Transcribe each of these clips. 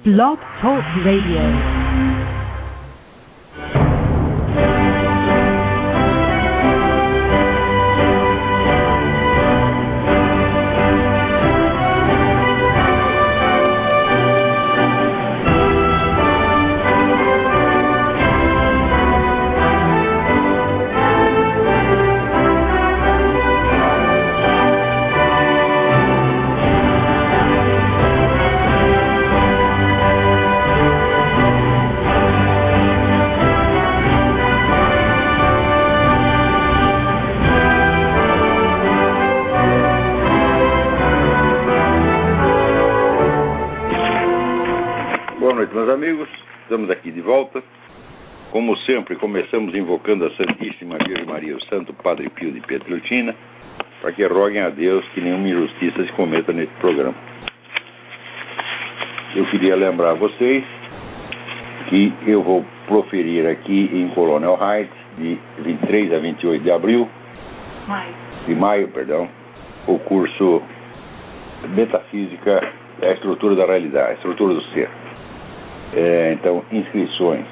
Blog Talk Radio. Boa noite, meus amigos. Estamos aqui de volta. Como sempre, começamos invocando a Santíssima Virgem Maria, o Santo Padre Pio de Pietrelcina, para que roguem a Deus que nenhuma injustiça se cometa nesse programa. Eu queria lembrar a vocês que eu vou proferir aqui em Colonial Heights, de 23 a 28 de abril, de maio, o curso Metafísica, a Estrutura da Realidade, a Estrutura do Ser. Então, inscrições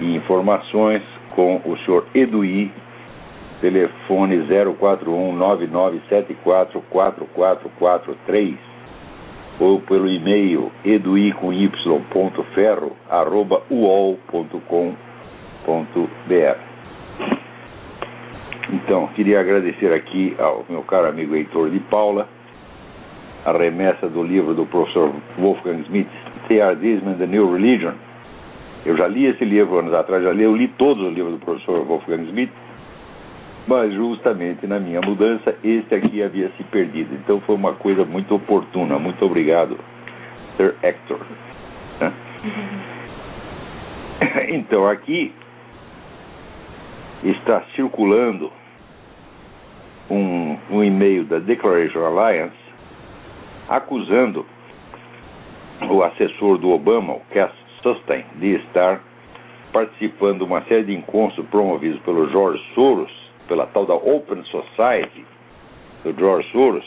e informações com o senhor Eduí, telefone 041-9974-4443, ou pelo e-mail edui@uol.com.br. Então, queria agradecer aqui ao meu caro amigo Heitor de Paula a remessa do livro do professor Wolfgang Schmidt, Theism and the New Religion. Eu já li esse livro anos atrás, eu li todos os livros do professor Wolfgang Schmidt, mas justamente na minha mudança, este aqui havia se perdido. Então foi uma coisa muito oportuna. Muito obrigado, Sir Hector. Então aqui está circulando um e-mail da Declaration Alliance acusando o assessor do Obama, o Cass Sunstein, de estar participando de uma série de encontros promovidos pelo George Soros, pela tal da Open Society do George Soros,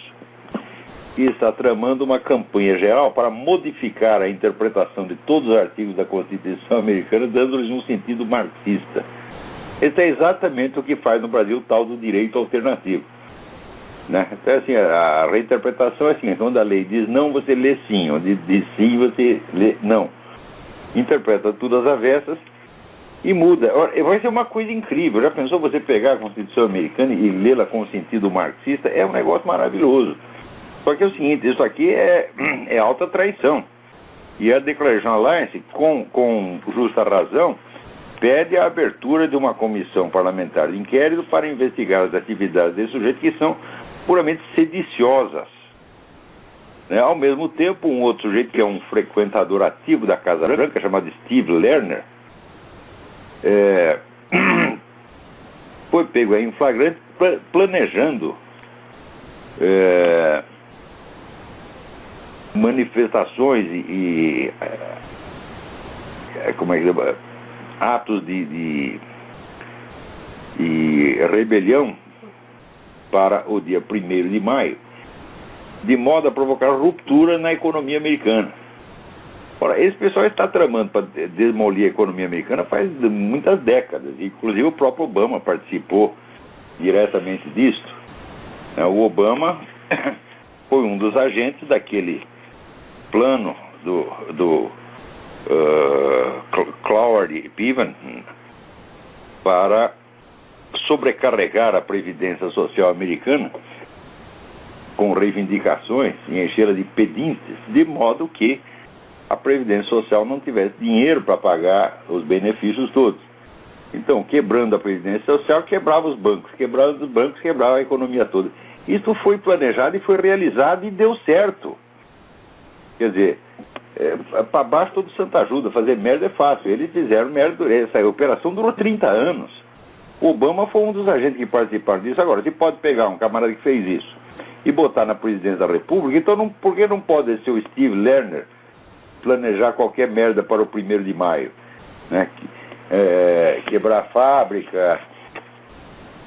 e está tramando uma campanha geral para modificar a interpretação de todos os artigos da Constituição americana, dando-lhes um sentido marxista. Esse é exatamente o que faz no Brasil o tal do direito alternativo. Né? Então, assim, a reinterpretação é assim: quando a lei diz não, você lê sim; onde diz sim, você lê não. Interpreta tudo às avessas e muda. Vai ser uma coisa incrível. Já pensou você pegar a Constituição americana e lê-la com sentido marxista? É um negócio maravilhoso. Só que é o seguinte: isso aqui é alta traição. E a Declaration Alliance, com justa razão, pede a abertura de uma comissão parlamentar de inquérito para investigar as atividades desse sujeito, que são puramente sediciosas. Ao mesmo tempo, um outro sujeito que é um frequentador ativo da Casa Branca, chamado Steve Lerner, foi pego em flagrante planejando manifestações e atos de rebelião para o dia 1º de maio, de modo a provocar ruptura na economia americana. Ora, esse pessoal está tramando para demolir a economia americana faz muitas décadas. Inclusive o próprio Obama participou diretamente disso. O Obama foi um dos agentes daquele plano do Cloward Piven para sobrecarregar a Previdência Social americana com reivindicações e enchê-la de pedintes, de modo que a Previdência Social não tivesse dinheiro para pagar os benefícios todos. Então, quebrando a Previdência Social, quebrava os bancos. Quebrando os bancos, quebrava a economia toda. Isso foi planejado e foi realizado e deu certo. Quer dizer, para baixo todo santo ajuda. Fazer merda é fácil. Eles fizeram merda. Essa operação durou 30 anos. O Obama foi um dos agentes que participaram disso. Agora, se pode pegar um camarada que fez isso e botar na presidência da República, então por que não pode ser o Steve Lerner planejar qualquer merda para o 1º de maio? Né? Quebrar a fábrica,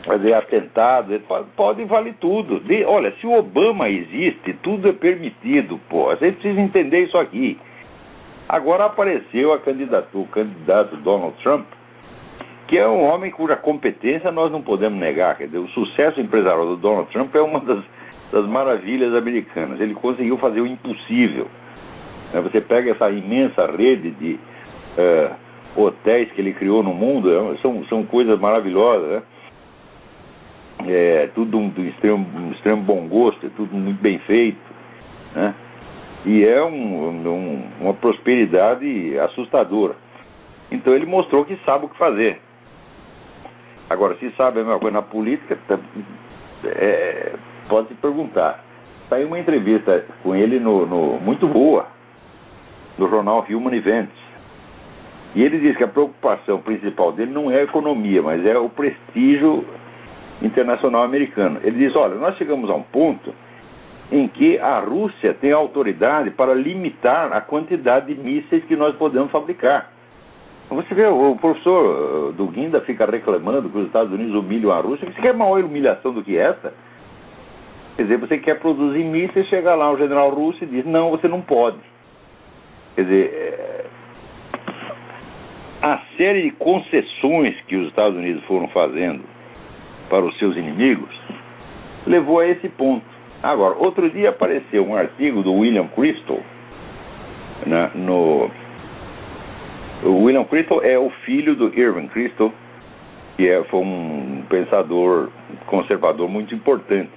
fazer atentado, vale tudo. Olha, se o Obama existe, tudo é permitido, pô. Você precisa entender isso aqui. Agora apareceu o candidato Donald Trump, que é um homem cuja competência nós não podemos negar. Quer dizer, o sucesso empresarial do Donald Trump é uma das maravilhas americanas. Ele conseguiu fazer o impossível. Você pega essa imensa rede de hotéis que ele criou no mundo, são coisas maravilhosas, né? Tudo um extremo bom gosto, é tudo muito bem feito, né? E é uma prosperidade assustadora. Então ele mostrou que sabe o que fazer. Agora, se sabe a mesma coisa na política, pode se perguntar. Saiu uma entrevista com ele muito boa, no jornal Human Events. E ele diz que a preocupação principal dele não é a economia, mas é o prestígio internacional americano. Ele diz, olha, nós chegamos a um ponto em que a Rússia tem autoridade para limitar a quantidade de mísseis que nós podemos fabricar. Você vê, o professor do Guinda fica reclamando que os Estados Unidos humilham a Rússia. Você quer maior humilhação do que essa? Quer dizer, você quer produzir mísseis, chega lá o general russo e diz, não, você não pode. Quer dizer, a série de concessões que os Estados Unidos foram fazendo para os seus inimigos levou a esse ponto. Agora, outro dia apareceu um artigo do William Crystal, O William Crystal é o filho do Irving Kristol, que foi um pensador conservador muito importante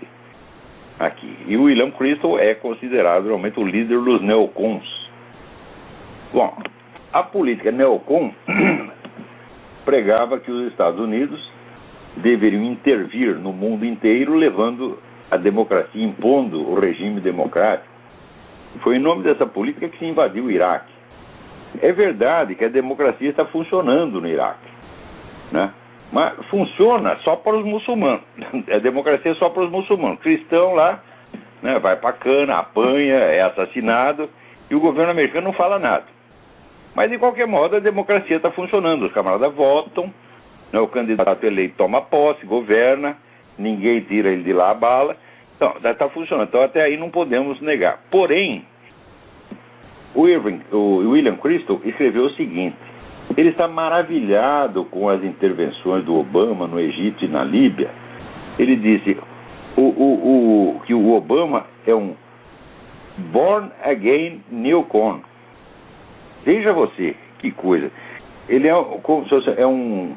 aqui. E o William Crystal é considerado realmente o líder dos neocons. Bom, a política neocon pregava que os Estados Unidos deveriam intervir no mundo inteiro, levando a democracia, impondo o regime democrático. Foi em nome dessa política que se invadiu o Iraque. É verdade que a democracia está funcionando no Iraque, né? Mas funciona só para os muçulmanos. A democracia é só para os muçulmanos. O cristão lá, né, vai para a cana, apanha, é assassinado, e o governo americano não fala nada. Mas, de qualquer modo, a democracia está funcionando. Os camaradas votam, né, o candidato eleito toma posse, governa, ninguém tira ele de lá a bala. Então, está funcionando. Então, até aí não podemos negar. Porém, o William Crystal escreveu o seguinte: ele está maravilhado com as intervenções do Obama no Egito e na Líbia. Ele disse que o Obama é um born again neocon. Veja você, que coisa. Ele é um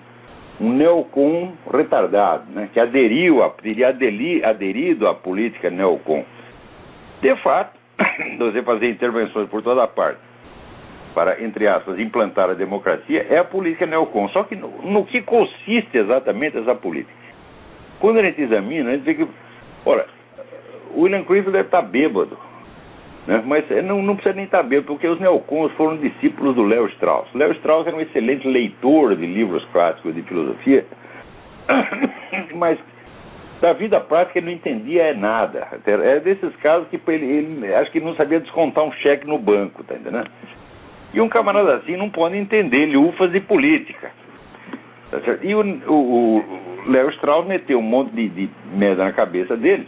neocon retardado, né, que teria aderido à política neocon. De fato, você fazer intervenções por toda parte para, entre aspas, implantar a democracia, é a política neocon. Só que no que consiste exatamente essa política? Quando a gente examina, a gente vê que, olha, o William Crystal deve estar bêbado, né? Mas não precisa nem estar bêbado, porque os neocons foram discípulos do Léo Strauss. Léo Strauss era um excelente leitor de livros clássicos de filosofia, mas da vida prática ele não entendia nada. É desses casos que ele acho que não sabia descontar um cheque no banco, tá entendendo? E um camarada assim não pode entender lufas de política. Tá certo? E o Léo Strauss meteu um monte de merda na cabeça dele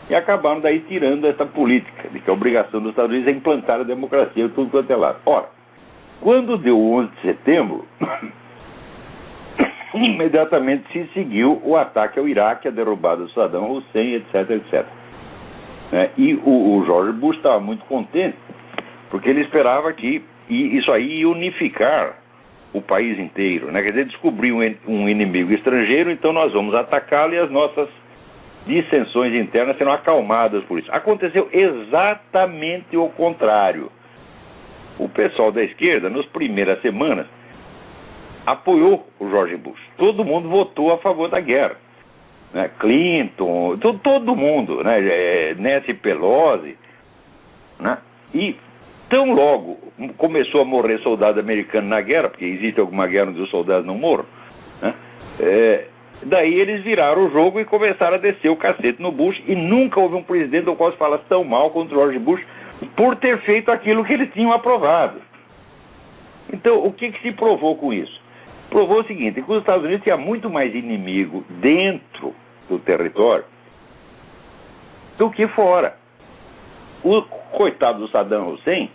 e acabaram daí tirando essa política, de que a obrigação dos Estados Unidos é implantar a democracia, tudo quanto é lado. Ora, quando deu o 11 de setembro, imediatamente se seguiu o ataque ao Iraque, a derrubada do Saddam Hussein, etc, etc. E o George Bush estava muito contente, porque ele esperava que isso aí ia unificar o país inteiro, né? Quer dizer, descobrir um inimigo estrangeiro, então nós vamos atacá-lo e as nossas dissensões internas serão acalmadas por isso. Aconteceu exatamente o contrário. O pessoal da esquerda, nas primeiras semanas, apoiou o George Bush. Todo mundo votou a favor da guerra, né? Clinton, todo mundo, né? Nancy Pelosi, né? E tão logo começou a morrer soldado americano na guerra, porque existe alguma guerra onde os soldados não morram, né? Daí eles viraram o jogo e começaram a descer o cacete no Bush, e nunca houve um presidente do qual se fala tão mal contra o George Bush por ter feito aquilo que eles tinham aprovado. Então, o que se provou com isso? Provou o seguinte, que os Estados Unidos tinham muito mais inimigo dentro do território do que fora. O coitado do Saddam Hussein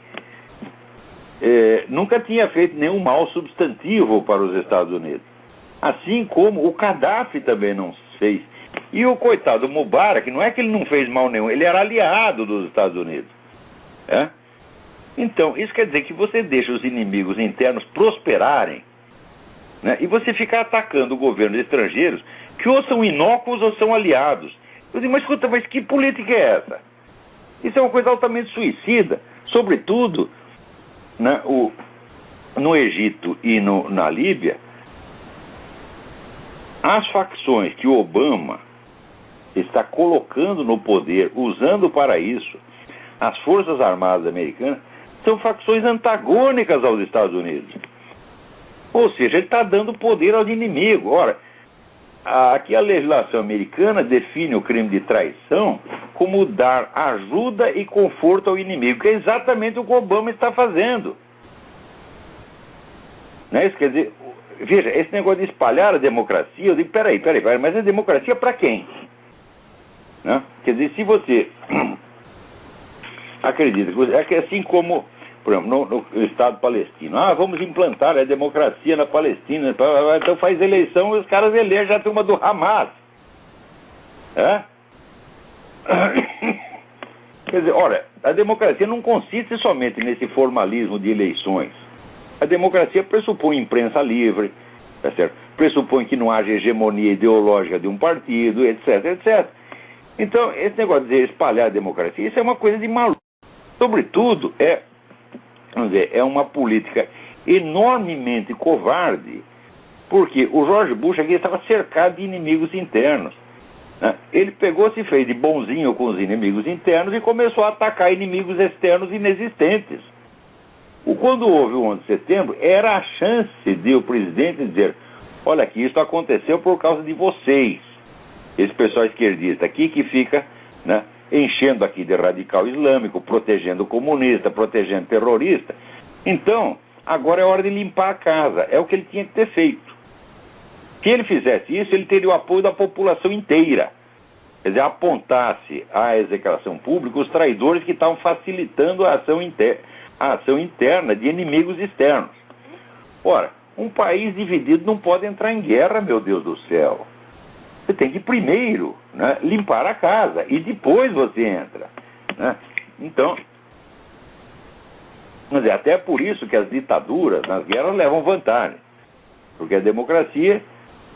nunca tinha feito nenhum mal substantivo para os Estados Unidos. Assim como o Gaddafi também não fez. E o coitado Mubarak, não é que ele não fez mal nenhum, ele era aliado dos Estados Unidos. Então, isso quer dizer que você deixa os inimigos internos prosperarem, né, e você fica atacando governos estrangeiros que ou são inócuos ou são aliados. Eu digo, mas escuta, mas que política é essa? Isso é uma coisa altamente suicida, sobretudo, né, no Egito e na Líbia. As facções que o Obama está colocando no poder, usando para isso as Forças Armadas Americanas, são facções antagônicas aos Estados Unidos. Ou seja, ele está dando poder aos inimigos. Ora, aqui a legislação americana define o crime de traição como dar ajuda e conforto ao inimigo, que é exatamente o que o Obama está fazendo. Né? Isso quer dizer, veja, esse negócio de espalhar a democracia, eu digo, peraí, mas a democracia para quem? Né? Quer dizer, se você acredita, é que assim como, por exemplo, no Estado palestino, vamos implantar a democracia na Palestina, então faz eleição e os caras elegem a turma do Hamas. Quer dizer, olha, a democracia não consiste somente nesse formalismo de eleições. A democracia pressupõe imprensa livre, tá certo? Pressupõe que não haja hegemonia ideológica de um partido, etc, etc. Então, esse negócio de espalhar a democracia, isso é uma coisa de maluco. Sobretudo, vamos dizer, é uma política enormemente covarde, porque o George Bush aqui estava cercado de inimigos internos. Né? Ele se fez de bonzinho com os inimigos internos e começou a atacar inimigos externos inexistentes. Quando houve o 11 de setembro, era a chance de o presidente dizer, olha aqui, isso aconteceu por causa de vocês. Esse pessoal esquerdista aqui que fica, né, enchendo aqui de radical islâmico, protegendo comunista, protegendo terrorista. Então, agora é hora de limpar a casa. É o que ele tinha que ter feito. Se ele fizesse isso, ele teria o apoio da população inteira. Quer dizer, apontasse à execração pública os traidores que estavam facilitando a ação interna de inimigos externos. Ora, um país dividido não pode entrar em guerra, meu Deus do céu. Você tem que primeiro, né, limpar a casa e depois você entra. Né? Então, quer dizer, até por isso que as ditaduras nas guerras levam vantagem. Porque a democracia,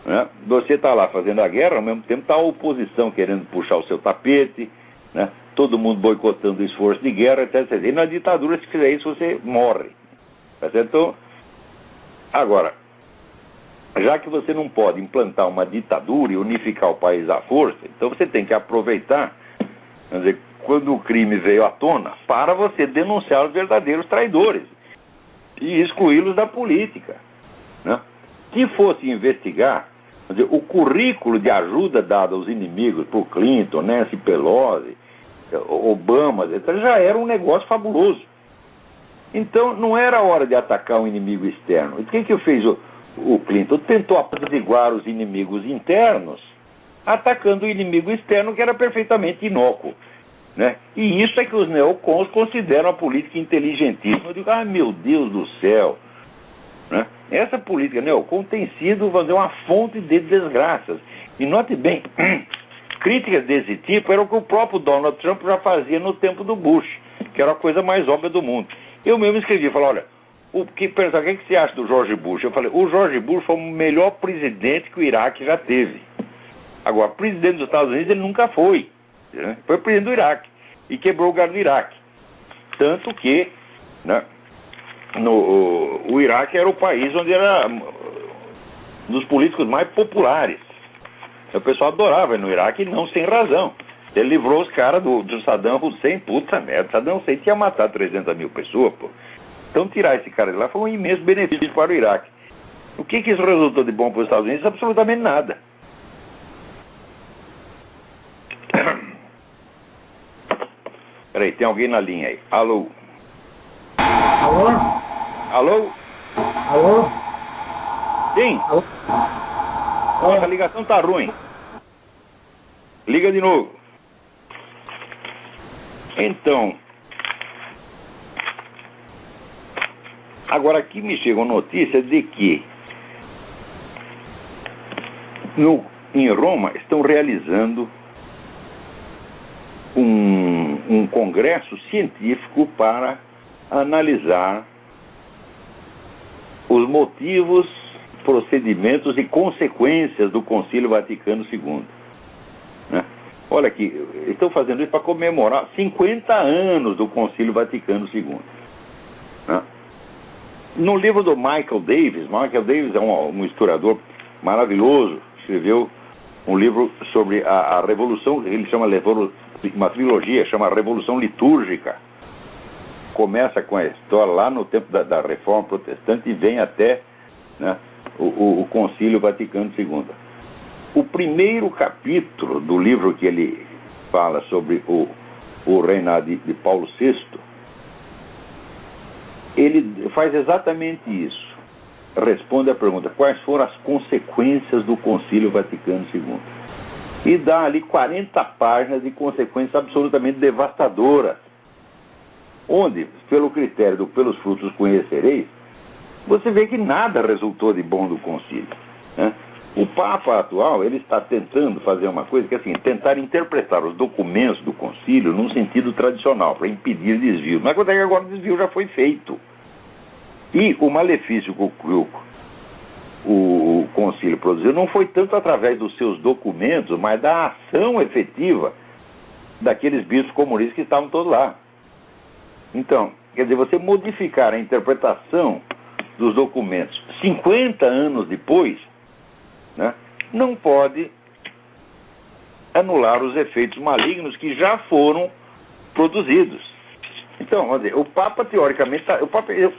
né, você está lá fazendo a guerra, ao mesmo tempo está a oposição querendo puxar o seu tapete, né, todo mundo boicotando o esforço de guerra, etc. E na ditadura, se fizer isso, você morre. Tá certo? Então, agora, já que você não pode implantar uma ditadura e unificar o país à força, então você tem que aproveitar, quer dizer, quando o crime veio à tona, para você denunciar os verdadeiros traidores e excluí-los da política. Né? Se fosse investigar, quer dizer, o currículo de ajuda dado aos inimigos por Clinton, Nancy Pelosi, Obama, etc., já era um negócio fabuloso. Então não era hora de atacar um inimigo externo. O que fez o Clinton? Tentou apaziguar os inimigos internos, atacando o inimigo externo que era perfeitamente inócuo. Né? E isso é que os neocons consideram a política inteligentíssima. Eu digo, meu Deus do céu! Né? Essa política neocon tem sido, vamos dizer, uma fonte de desgraças. E note bem, críticas desse tipo eram o que o próprio Donald Trump já fazia no tempo do Bush, que era a coisa mais óbvia do mundo. Eu mesmo escrevi, falei, olha, o que você acha do George Bush? Eu falei, o George Bush foi o melhor presidente que o Iraque já teve. Agora, presidente dos Estados Unidos ele nunca foi. Né? Foi presidente do Iraque e quebrou o galho do Iraque. Tanto que, né, o Iraque era o país onde era um dos políticos mais populares. O pessoal adorava ir no Iraque, não sem razão. Ele livrou os caras do Saddam Hussein, puta merda. Saddam Hussein tinha matado 300 mil pessoas, pô. Então tirar esse cara de lá foi um imenso benefício para o Iraque. O que isso resultou de bom para os Estados Unidos? Absolutamente nada. Peraí, tem alguém na linha aí. Alô? Alô? Alô? Alô? Sim? Alô? Nossa, a ligação tá ruim. Liga de novo. Então, Agora, aqui me chegam notícias de que em Roma estão realizando um congresso científico para analisar os motivos, procedimentos e consequências do Concílio Vaticano II. Né? Olha aqui, estão fazendo isso para comemorar 50 anos do Concílio Vaticano II. Né? No livro do Michael Davis é um historiador maravilhoso, escreveu um livro sobre a Revolução, ele chama uma trilogia, chama Revolução Litúrgica. Começa com a história lá no tempo da Reforma Protestante e vem até, né, o Concílio Vaticano II. O primeiro capítulo do livro que ele fala sobre o reinado de Paulo VI, ele faz exatamente isso. Responde à pergunta: quais foram as consequências do Concílio Vaticano II? E dá ali 40 páginas de consequências absolutamente devastadoras, onde, pelo critério do pelos frutos conhecereis, você vê que nada resultou de bom do concílio. Né? O Papa atual, ele está tentando fazer uma coisa que é assim, tentar interpretar os documentos do concílio num sentido tradicional, para impedir desvio. Mas quando é que agora o desvio já foi feito? E o malefício que o concílio produziu não foi tanto através dos seus documentos, mas da ação efetiva daqueles bispos comunistas que estavam todos lá. Então, quer dizer, você modificar a interpretação dos documentos 50 anos depois, né, não pode anular os efeitos malignos que já foram produzidos. Então, vamos dizer, o Papa, teoricamente,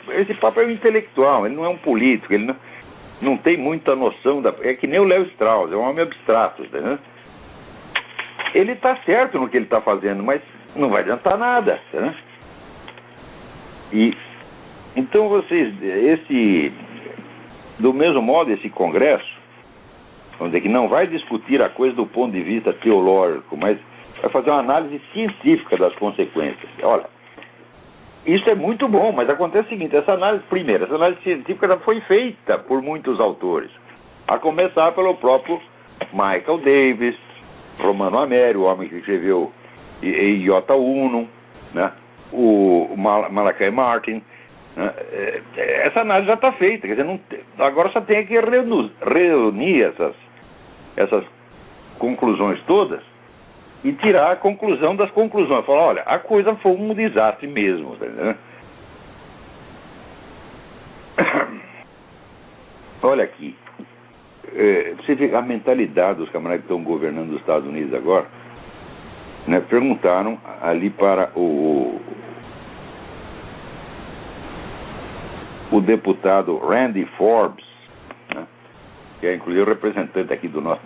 esse Papa é um intelectual, ele não é um político, ele não tem muita noção é que nem o Léo Strauss, é um homem abstrato, né? Ele está certo no que ele está fazendo, mas não vai adiantar nada, né? E então do mesmo modo, esse congresso, vamos dizer, que não vai discutir a coisa do ponto de vista teológico, mas vai fazer uma análise científica das consequências. Olha, isso é muito bom, mas acontece o seguinte: essa análise científica já foi feita por muitos autores, a começar pelo próprio Michael Davis, Romano Amério, o homem que escreveu Iota Unum, né? O Malachi Martin, né? Essa análise já está feita, quer dizer, agora só tem que reunir essas conclusões todas e tirar a conclusão das conclusões. Falar, olha, a coisa foi um desastre mesmo, né? Olha aqui, você vê a mentalidade dos camaradas que estão governando os Estados Unidos agora, né? Perguntaram ali para o deputado Randy Forbes, né? Que é inclusive o representante aqui do nosso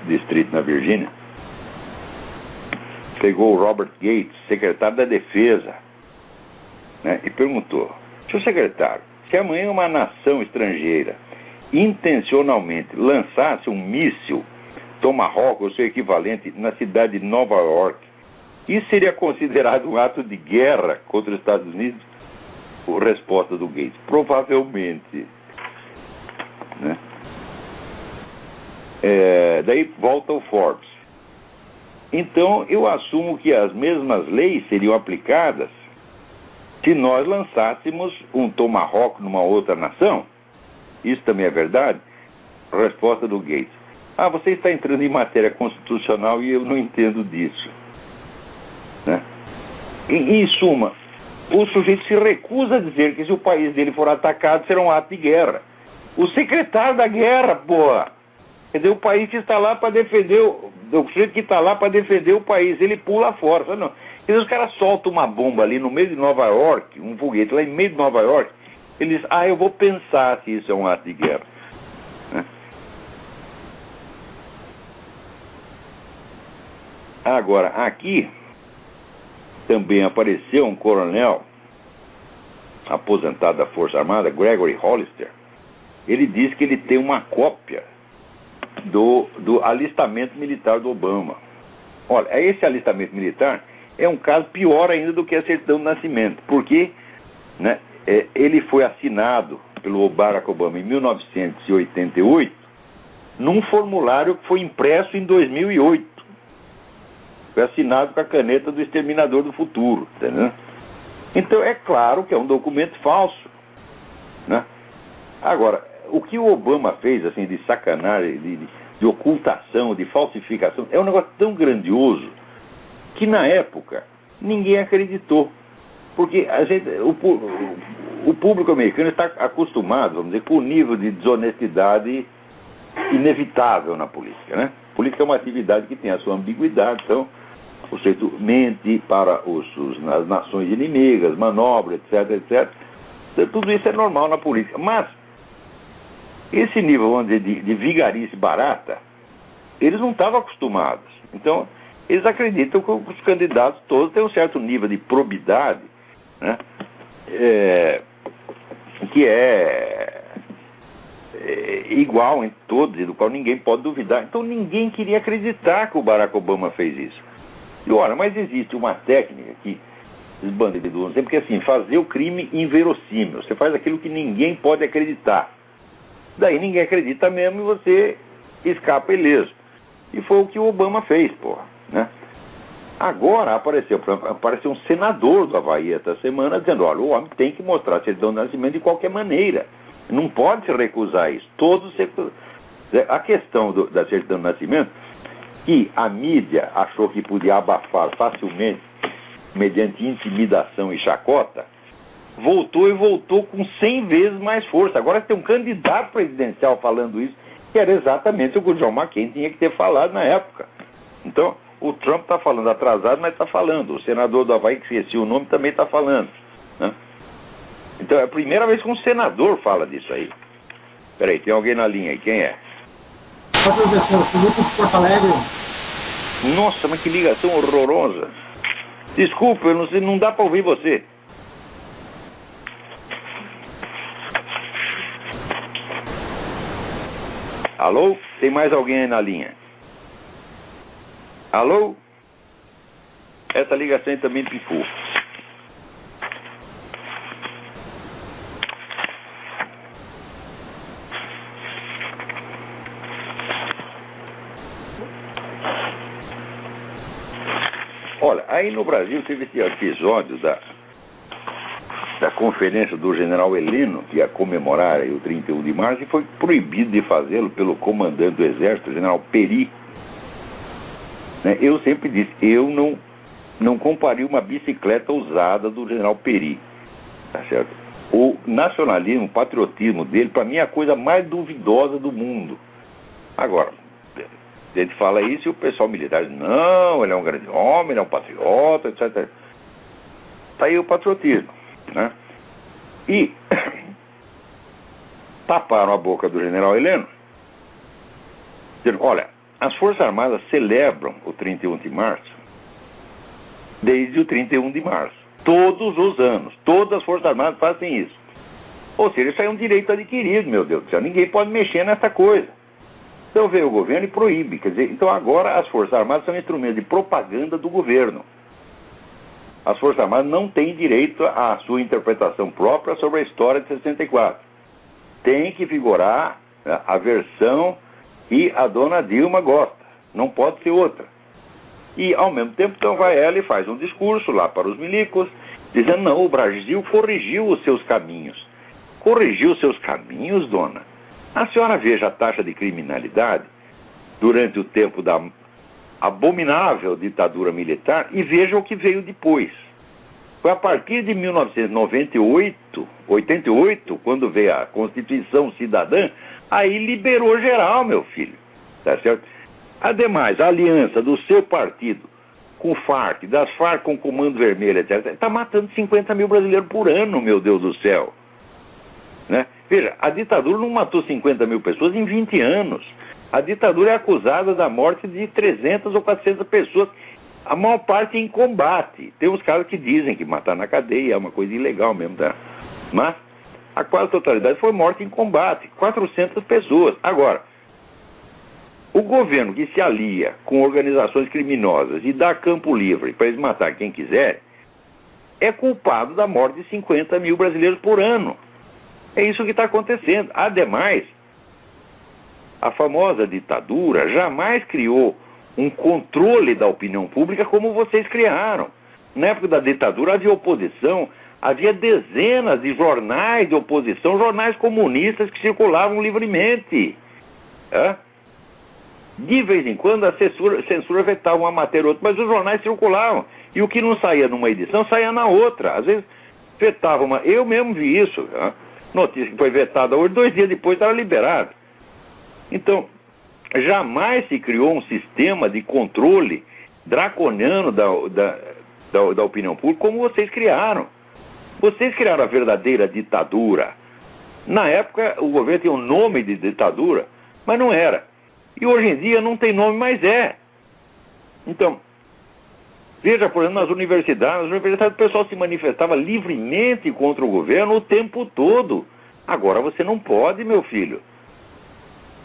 distrito na Virgínia. Pegou o Robert Gates, secretário da Defesa, né, e perguntou: senhor secretário, se amanhã uma nação estrangeira intencionalmente lançasse um míssil Tomahawk, ou seu equivalente, na cidade de Nova York, isso seria considerado um ato de guerra contra os Estados Unidos? A resposta do Gates: provavelmente. Né? Daí volta o Forbes. Então, eu assumo que as mesmas leis seriam aplicadas se nós lançássemos um Tomahawk numa outra nação. Isso também é verdade? Resposta do Gates: você está entrando em matéria constitucional e eu não entendo disso. Né? Em suma, o sujeito se recusa a dizer que se o país dele for atacado será um ato de guerra. O secretário da guerra, porra! Quer dizer, o país que está lá para defender, o sujeito que está lá para defender o país, ele pula fora. Sabe, não? Quer dizer, os caras soltam uma bomba ali no meio de Nova York, um foguete lá em meio de Nova York, eles dizem: eu vou pensar se isso é um ato de guerra. Né? Agora, aqui também apareceu um coronel aposentado da Força Armada, Gregory Hollister. Ele diz que ele tem uma cópia do alistamento militar do Obama. Olha, esse alistamento militar é um caso pior ainda do que a certidão de nascimento, porque, né, ele foi assinado pelo Barack Obama em 1988 num formulário que foi impresso em 2008. Foi assinado com a caneta do Exterminador do Futuro, entendeu? Então é claro que é um documento falso, né? Agora, o que o Obama fez, assim, de sacanagem, de ocultação, de falsificação, é um negócio tão grandioso que na época ninguém acreditou. Porque o público americano está acostumado, vamos dizer, com o nível de desonestidade inevitável na política, né? Política é uma atividade que tem a sua ambiguidade, então o sujeito mente para as nações inimigas, manobra, etc, etc. Então, tudo isso é normal na política. Mas esse nível, vamos dizer, de vigarice barata, eles não estavam acostumados. Então, eles acreditam que os candidatos todos têm um certo nível de probidade, né? Que é igual em todos, e do qual ninguém pode duvidar. Então ninguém queria acreditar que o Barack Obama fez isso. E olha, mas existe uma técnica que os bandidos usam sempre, que é assim, fazer o crime inverossímil. Você faz aquilo que ninguém pode acreditar. Daí ninguém acredita mesmo e você escapa ileso. E foi o que o Obama fez, porra, né? Agora apareceu um senador do Havaí esta semana dizendo, olha, o homem tem que mostrar certidão de nascimento de qualquer maneira. Não pode se recusar isso. A questão da certidão de nascimento, que a mídia achou que podia abafar facilmente, mediante intimidação e chacota, voltou com 100 vezes mais força. Agora tem um candidato presidencial falando isso, que era exatamente o que o John McCain tinha que ter falado na época. Então, o Trump está falando atrasado, mas está falando. O senador do Havaí, que esqueci o nome, também está falando, né? Então é a primeira vez que um senador fala disso aí. Peraí, tem alguém na linha aí, quem é? Professor Felipe de Porto Alegre. Nossa, mas que ligação horrorosa. Desculpa, eu não sei, não dá para ouvir você. Alô? Tem mais alguém aí na linha? Alô? Essa ligação aí também pifou. Olha, aí no Brasil teve esse episódio da conferência do general Heleno, que ia comemorar aí o 31 de março, e foi proibido de fazê-lo pelo comandante do Exército, o general Peri. Né? Eu sempre disse, eu não compraria uma bicicleta usada do general Peri, tá certo? O nacionalismo, o patriotismo dele, para mim é a coisa mais duvidosa do mundo. Agora, a gente fala isso e o pessoal militar diz, não, ele é um grande homem, ele é um patriota, etc. Tá aí o patriotismo, né? E taparam a boca do general Heleno, dizendo, olha, as Forças Armadas celebram o 31 de março desde o 31 de março. Todos os anos, todas as Forças Armadas fazem isso. Ou seja, isso é um direito adquirido, meu Deus do céu. Ninguém pode mexer nessa coisa. Então veio o governo e proíbe. Quer dizer, então agora as Forças Armadas são instrumentos de propaganda do governo. As Forças Armadas não têm direito à sua interpretação própria sobre a história de 64. Tem que vigorar a versão que a dona Dilma gosta. Não pode ser outra. E, ao mesmo tempo, então vai ela e faz um discurso lá para os milicos, dizendo, não, o Brasil corrigiu os seus caminhos. Corrigiu os seus caminhos, dona? A senhora veja a taxa de criminalidade durante o tempo da abominável ditadura militar e veja o que veio depois. Foi a partir de 1988, quando veio a Constituição Cidadã, aí liberou geral, meu filho. Tá certo? Ademais, a aliança do seu partido com o FARC, das FARC com o Comando Vermelho, etc., está matando 50 mil brasileiros por ano, meu Deus do céu. Né? Veja, a ditadura não matou 50 mil pessoas em 20 anos. A ditadura é acusada da morte de 300 ou 400 pessoas, a maior parte em combate. Tem uns caras que dizem que matar na cadeia é uma coisa ilegal mesmo, tá? Mas a quase totalidade foi morte em combate, 400 pessoas. Agora, o governo que se alia com organizações criminosas e dá campo livre para eles matar quem quiser, é culpado da morte de 50 mil brasileiros por ano. É isso que está acontecendo. Ademais, a famosa ditadura jamais criou um controle da opinião pública como vocês criaram. Na época da ditadura havia oposição, havia dezenas de jornais de oposição, jornais comunistas que circulavam livremente. De vez em quando a censura vetava uma matéria ou outra, mas os jornais circulavam. E o que não saía numa edição, saía na outra. Às vezes vetava uma... Eu mesmo vi isso. Notícia que foi vetada hoje, 2 dias depois estava liberada. Então, jamais se criou um sistema de controle draconiano da opinião pública como vocês criaram. Vocês criaram a verdadeira ditadura. Na época, o governo tinha um nome de ditadura, mas não era. E hoje em dia não tem nome, mas é. Então, veja, por exemplo, nas universidades o pessoal se manifestava livremente contra o governo o tempo todo. Agora você não pode, meu filho.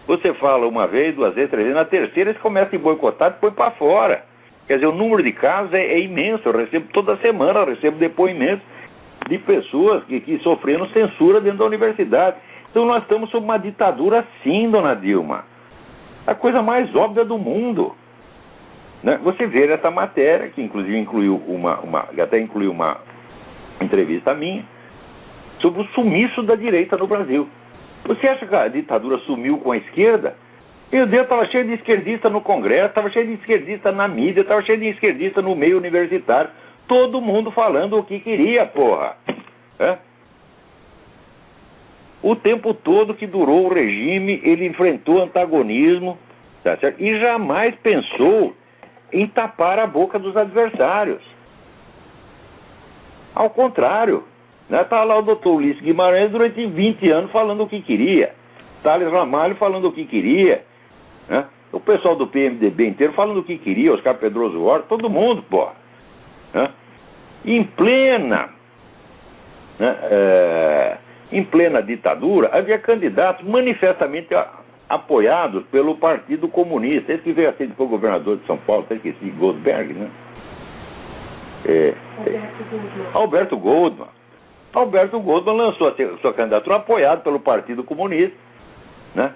Você fala uma vez, 2 vezes, 3 vezes, na terceira você começa a boicotar e põe para fora. Quer dizer, o número de casos é imenso. Eu recebo toda semana, eu recebo depoimentos de pessoas que sofreram censura dentro da universidade. Então nós estamos sob uma ditadura sim, dona Dilma. A coisa mais óbvia do mundo. Né? Você vê essa matéria, que inclusive incluiu até incluiu uma entrevista minha, sobre o sumiço da direita no Brasil. Você acha que a ditadura sumiu com a esquerda? Meu Deus, estava cheio de esquerdista no Congresso, estava cheio de esquerdista na mídia, estava cheio de esquerdista no meio universitário. Todo mundo falando o que queria, porra. O tempo todo que durou o regime, ele enfrentou antagonismo, tá certo? E jamais pensou em tapar a boca dos adversários. Ao contrário, né? Tá lá o doutor Ulisses Guimarães durante 20 anos falando o que queria. Thales Ramalho falando o que queria. Né? O pessoal do PMDB inteiro falando o que queria, Oscar Pedroso Horta, todo mundo, porra. Né? Em plena ditadura, havia candidatos manifestamente apoiados pelo Partido Comunista. Esse que veio assim, foi governador de São Paulo, até esqueci, Goldberg, né? Alberto Goldman. Alberto Goldman lançou a sua candidatura apoiado pelo Partido Comunista, né?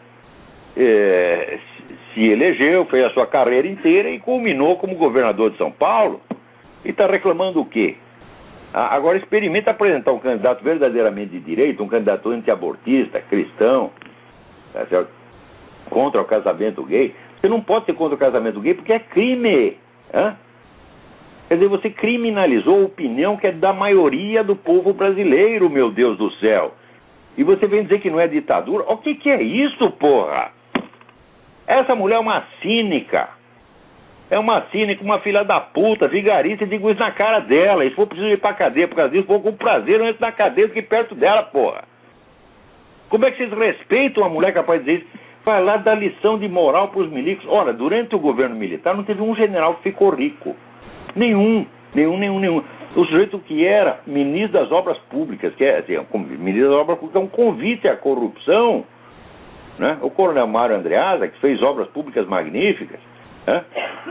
Se elegeu, fez a sua carreira inteira e culminou como governador de São Paulo. E está reclamando o quê? Agora experimenta apresentar um candidato verdadeiramente de direita, um candidato antiabortista, cristão, tá certo? Contra o casamento gay. Você não pode ser contra o casamento gay porque é crime. Quer dizer, você criminalizou a opinião que é da maioria do povo brasileiro, meu Deus do céu. E você vem dizer que não é ditadura? O que é isso, porra? Essa mulher é uma cínica. É uma cínica, uma filha da puta, vigarista, e digo isso na cara dela. E se for preciso ir pra cadeia por causa disso, vou com prazer, eu entro na cadeia do que perto dela, porra. Como é que vocês respeitam uma mulher capaz de dizer isso? Vai lá dar lição de moral pros milicos. Ora, durante o governo militar não teve um general que ficou rico. Nenhum. O sujeito que era ministro das obras públicas, que é assim, ministro das obras públicas é um convite à corrupção, né? O coronel Mário Andreasa, que fez obras públicas magníficas, né?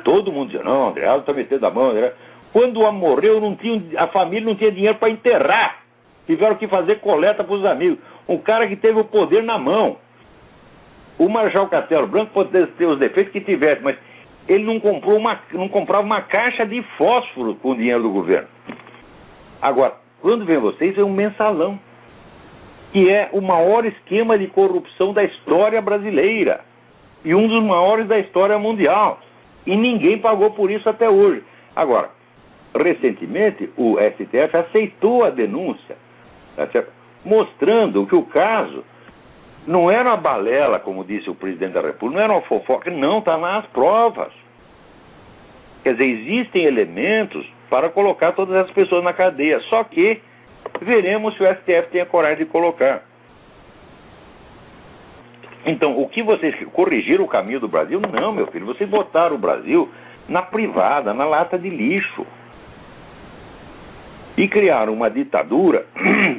Todo mundo dizia, não, Andreasa está metendo a mão. Andreasa. Quando o homem morreu, a família não tinha dinheiro para enterrar. Tiveram que fazer coleta para os amigos. Um cara que teve o poder na mão. O Marechal Castelo Branco pode ter os defeitos que tivesse, mas ele não comprava uma caixa de fósforo com o dinheiro do governo. Agora, quando vem vocês, é um mensalão, que é o maior esquema de corrupção da história brasileira e um dos maiores da história mundial. E ninguém pagou por isso até hoje. Agora, recentemente, o STF aceitou a denúncia, tá certo? Mostrando que o caso não era uma balela, como disse o presidente da República, não era uma fofoca, não, está nas provas. Quer dizer, existem elementos para colocar todas essas pessoas na cadeia, só que veremos se o STF tem a coragem de colocar. Então, o que vocês corrigiram o caminho do Brasil? Não, meu filho, vocês botaram o Brasil na privada, na lata de lixo. E criaram uma ditadura,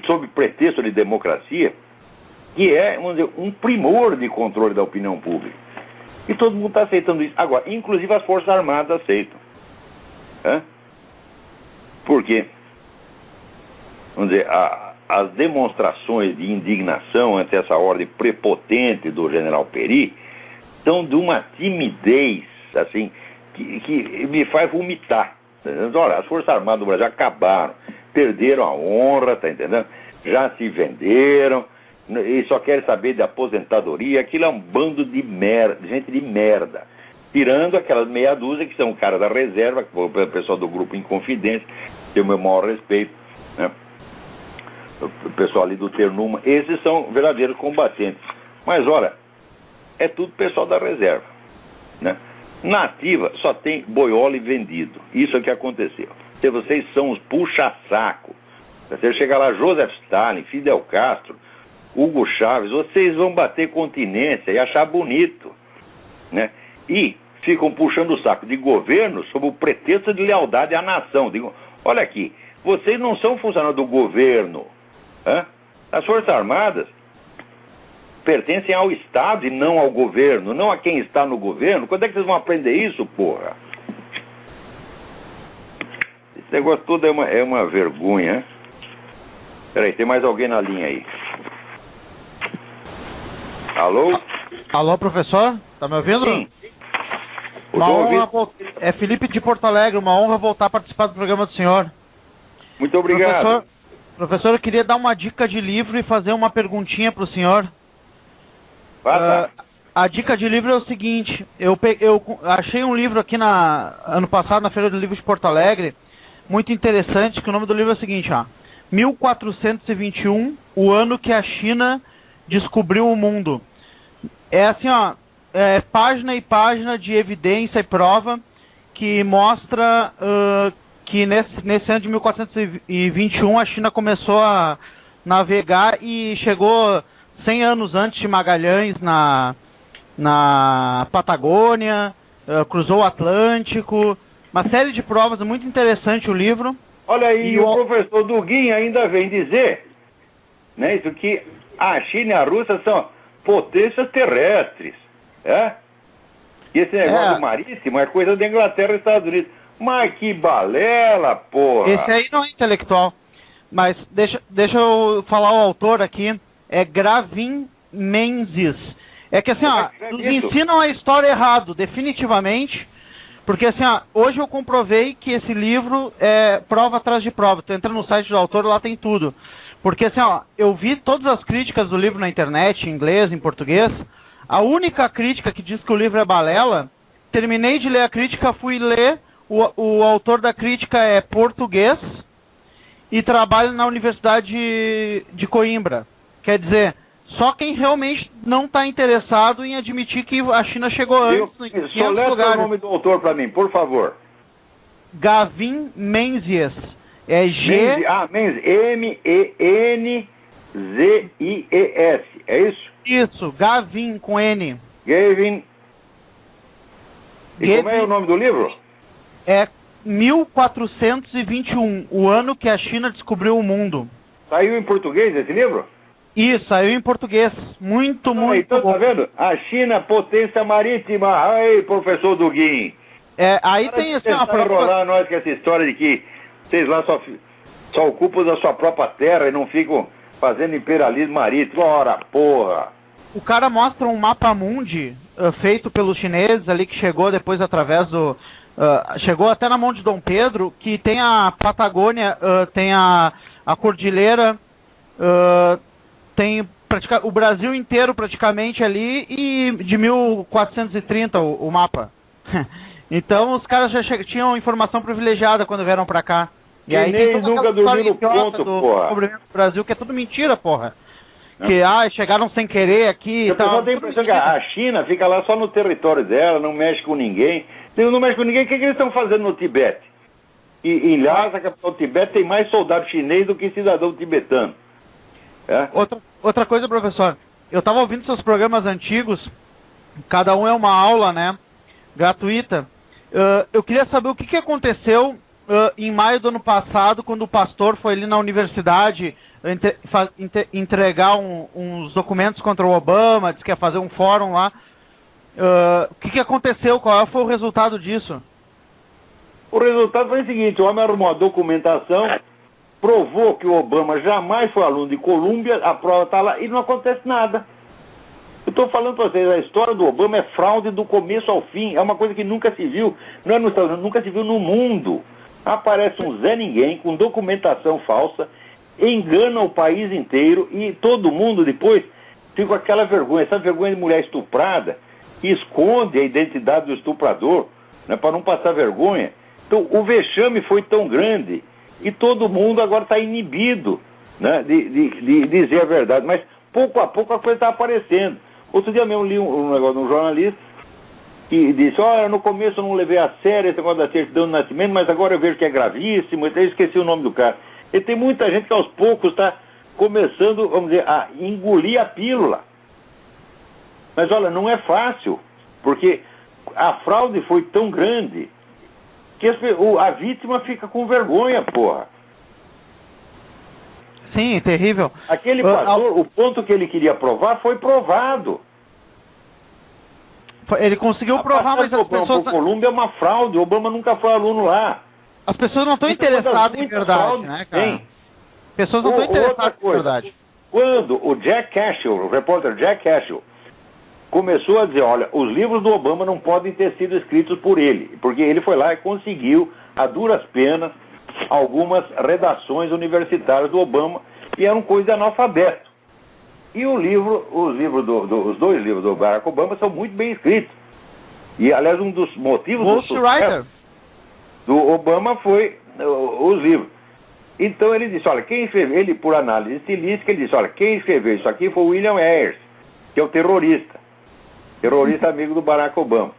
sob pretexto de democracia, que é, vamos dizer, um primor de controle da opinião pública. E todo mundo está aceitando isso. Agora, inclusive as Forças Armadas aceitam. Por quê? vamos dizer, as demonstrações de indignação ante essa ordem prepotente do general Peri são de uma timidez, assim, que me faz vomitar. Olha, as Forças Armadas do Brasil acabaram, perderam a honra, tá entendendo? Já se venderam e só querem saber de aposentadoria. Aquilo é um bando de merda, gente de merda. Tirando aquelas meia dúzia que são o cara da reserva, o pessoal do grupo Inconfidência, tem o meu maior respeito, né? O pessoal ali do Ternuma, esses são verdadeiros combatentes. Mas olha, é tudo pessoal da reserva, né? Na ativa só tem boiole vendido. Isso é o que aconteceu. Se vocês são os puxa-saco, você chega lá, Joseph Stalin, Fidel Castro, Hugo Chávez, vocês vão bater continência e achar bonito, né? E ficam puxando o saco de governo sob o pretexto de lealdade à nação. Digo, olha aqui, vocês não são funcionários do governo, né? As Forças Armadas pertencem ao Estado e não ao governo, não a quem está no governo. Quando é que vocês vão aprender isso, porra? Esse negócio todo é uma vergonha. Peraí, tem mais alguém na linha aí. Alô? Alô, professor? Tá me ouvindo? Sim. Uma honra, é Felipe de Porto Alegre, uma honra voltar a participar do programa do senhor. Muito obrigado. Professor, eu queria dar uma dica de livro e fazer uma perguntinha para o senhor. A dica de livro é o seguinte, eu achei um livro aqui ano passado na Feira do Livro de Porto Alegre, muito interessante, que o nome do livro é o seguinte, 1421, o ano que a China descobriu o mundo. É assim, página e página de evidência e prova que mostra que nesse ano de 1421 a China começou a navegar e chegou 100 anos antes de Magalhães na Patagônia, cruzou o Atlântico, uma série de provas, muito interessante o livro. Olha aí, o professor Duguin ainda vem dizer, né, isso que a China e a Rússia são potências terrestres, e esse negócio marítimo é coisa da Inglaterra e Estados Unidos. Mas que balela, porra! Esse aí não é intelectual, mas deixa eu falar o autor aqui, é Gravin Menzies. É que assim, nos ensinam a história errado, definitivamente, porque assim, hoje eu comprovei que esse livro é prova atrás de prova. Tu entra no site do autor, lá tem tudo. Porque assim, eu vi todas as críticas do livro na internet, em inglês, em português. A única crítica que diz que o livro é balela, terminei de ler a crítica, fui ler, o autor da crítica é português e trabalha na Universidade de Coimbra. Quer dizer, só quem realmente não está interessado em admitir que a China chegou antes em 500 lugares. O nome do autor para mim, por favor. Gavin Menzies. É Menzies, M-E-N-Z-I-E-S, é isso? Isso, Gavin com N. Gavin. E como é o nome do livro? É 1421, o ano que a China descobriu o mundo. Saiu em português esse livro? Isso, saiu em português. Muito bom. Então, tá vendo? A China, potência marítima. Aí, professor Duguin. Aí tem assim, enrolar nós com essa história de que vocês lá só ocupam da sua própria terra e não ficam fazendo imperialismo marítimo. Ora, porra! O cara mostra um mapa mundi feito pelos chineses ali, que chegou depois através do... chegou até na mão de Dom Pedro, que tem a Patagônia, tem a Cordilheira, tem o Brasil inteiro praticamente ali, e de 1430 o mapa. Então os caras já tinham informação privilegiada quando vieram pra cá. E aí tem nunca dormiu no ponto, porra. Do Brasil, que é tudo mentira, porra. Que, chegaram sem querer aqui e tal. Eu tenho a impressão que a China fica lá só no território dela, não mexe com ninguém. Se não mexe com ninguém, o que eles estão fazendo no Tibete? E em Lhasa, a capital do Tibete, tem mais soldado chinês do que cidadão tibetano. Outra coisa, professor. Eu estava ouvindo seus programas antigos, cada um é uma aula, né? Gratuita. Eu queria saber o que aconteceu em maio do ano passado, quando o pastor foi ali na universidade entregar uns documentos contra o Obama, disse que ia fazer um fórum lá. O que aconteceu? Qual foi o resultado disso? O resultado foi o seguinte: o homem arrumou a documentação, provou que o Obama jamais foi aluno de Colômbia, a prova está lá e não acontece nada. Eu estou falando para vocês, a história do Obama é fraude do começo ao fim, é uma coisa que nunca se viu, não é nos Estados Unidos, nunca se viu no mundo. Aparece um Zé Ninguém com documentação falsa, engana o país inteiro e todo mundo depois fica com aquela vergonha, essa vergonha de mulher estuprada, que esconde a identidade do estuprador, né, para não passar vergonha. Então o vexame foi tão grande e todo mundo agora está inibido, né, de dizer a verdade, mas pouco a pouco a coisa está aparecendo. Outro dia mesmo li um negócio de um jornalista que disse, olha, no começo eu não levei a sério esse negócio da certidão de nascimento, mas agora eu vejo que é gravíssimo, eu esqueci o nome do cara. E tem muita gente que aos poucos está começando, vamos dizer, a engolir a pílula. Mas olha, não é fácil, porque a fraude foi tão grande que a vítima fica com vergonha, porra. Sim, terrível. Aquele pastor, o ponto que ele queria provar foi provado. Ele conseguiu provar, mas as pessoas... O Colômbia é uma fraude, o Obama nunca foi aluno lá. As pessoas não estão interessadas em verdade, né, cara? As pessoas não estão interessadas em verdade. Quando o Jack Cashill, o repórter Jack Cashill, começou a dizer, olha, os livros do Obama não podem ter sido escritos por ele, porque ele foi lá e conseguiu, a duras penas, algumas redações universitárias do Obama, que eram coisa de analfabeto. E os dois livros do Barack Obama são muito bem escritos. E, aliás, um dos motivos do sucesso do Obama foi os livros. Então ele disse, olha, quem escreveu, ele por análise estilística, ele disse, olha, quem escreveu isso aqui foi o William Ayers, que é o terrorista amigo do Barack Obama.